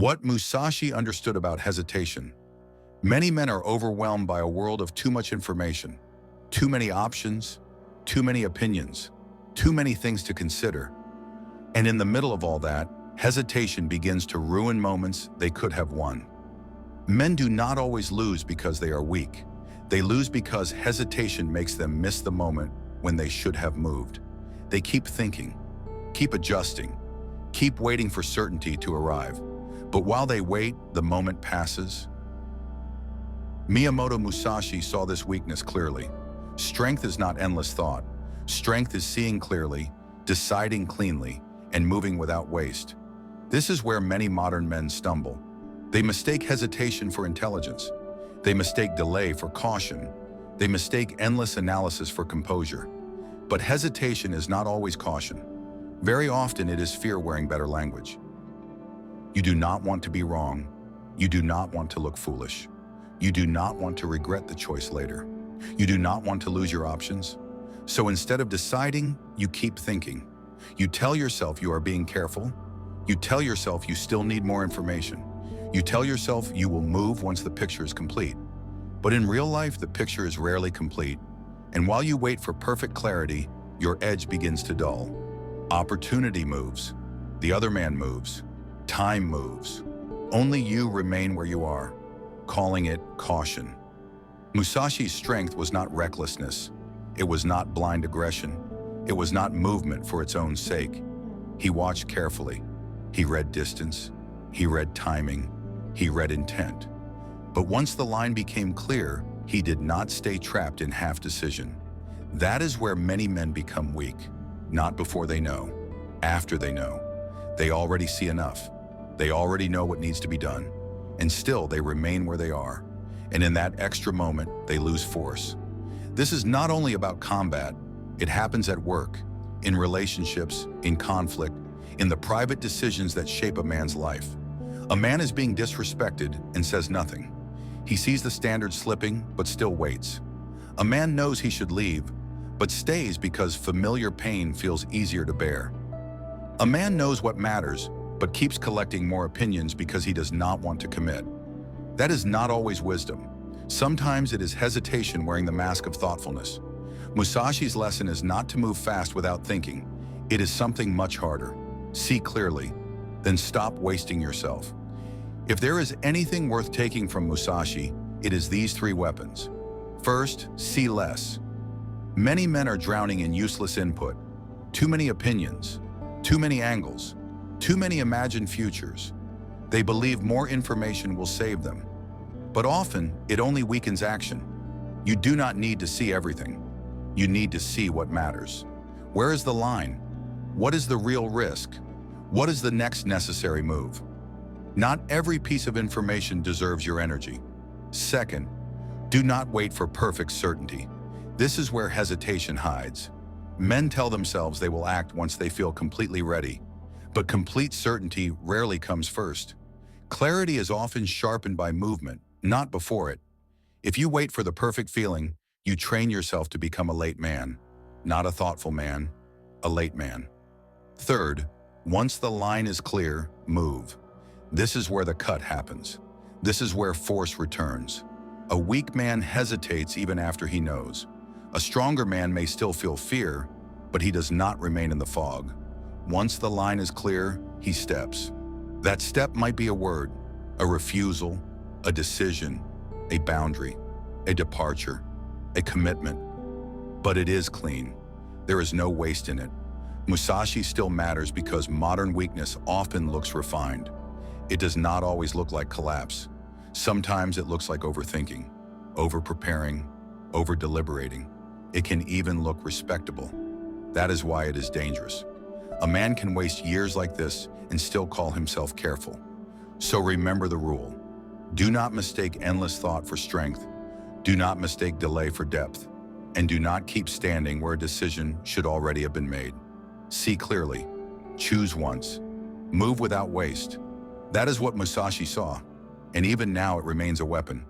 What Musashi understood about hesitation. Many men are overwhelmed by a world of too much information, too many options, too many opinions, too many things to consider. And in the middle of all that, hesitation begins to ruin moments they could have won. Men do not always lose because they are weak. They lose because hesitation makes them miss the moment when they should have moved. They keep thinking, keep adjusting, keep waiting for certainty to arrive. But while they wait, the moment passes. Miyamoto Musashi saw this weakness clearly. Strength is not endless thought. Strength is seeing clearly, deciding cleanly, and moving without waste. This is where many modern men stumble. They mistake hesitation for intelligence. They mistake delay for caution. They mistake endless analysis for composure. But hesitation is not always caution. Very often it is fear wearing better language. You do not want to be wrong. You do not want to look foolish. You do not want to regret the choice later. You do not want to lose your options. So instead of deciding, you keep thinking. You tell yourself you are being careful. You tell yourself you still need more information. You tell yourself you will move once the picture is complete. But in real life, the picture is rarely complete. And while you wait for perfect clarity, your edge begins to dull. Opportunity moves. The other man moves. Time moves. Only you remain where you are, calling it caution. Musashi's strength was not recklessness. It was not blind aggression. It was not movement for its own sake. He watched carefully. He read distance. He read timing. He read intent. But once the line became clear, he did not stay trapped in half-decision. That is where many men become weak. Not before they know, after they know. They already see enough. They already know what needs to be done. And still they remain where they are. And in that extra moment, they lose force. This is not only about combat. It happens at work, in relationships, in conflict, in the private decisions that shape a man's life. A man is being disrespected and says nothing. He sees the standard slipping, but still waits. A man knows he should leave, but stays because familiar pain feels easier to bear. A man knows what matters, but keeps collecting more opinions because he does not want to commit. That is not always wisdom. Sometimes it is hesitation wearing the mask of thoughtfulness. Musashi's lesson is not to move fast without thinking. It is something much harder. See clearly, then stop wasting yourself. If there is anything worth taking from Musashi, it is these three weapons. First, see less. Many men are drowning in useless input. Too many opinions, too many angles, too many imagined futures. They believe more information will save them. But often, it only weakens action. You do not need to see everything. You need to see what matters. Where is the line? What is the real risk? What is the next necessary move? Not every piece of information deserves your energy. Second, do not wait for perfect certainty. This is where hesitation hides. Men tell themselves they will act once they feel completely ready, but complete certainty rarely comes first. Clarity is often sharpened by movement, not before it. If you wait for the perfect feeling, you train yourself to become a late man, not a thoughtful man, a late man. Third, once the line is clear, move. This is where the cut happens. This is where force returns. A weak man hesitates even after he knows. A stronger man may still feel fear, but he does not remain in the fog. Once the line is clear, he steps. That step might be a word, a refusal, a decision, a boundary, a departure, a commitment. But it is clean. There is no waste in it. Musashi still matters because modern weakness often looks refined. It does not always look like collapse. Sometimes it looks like overthinking, over-preparing, over-deliberating. It can even look respectable. That is why it is dangerous. A man can waste years like this and still call himself careful. So remember the rule. Do not mistake endless thought for strength. Do not mistake delay for depth. And do not keep standing where a decision should already have been made. See clearly. Choose once. Move without waste. That is what Musashi saw, and even now it remains a weapon.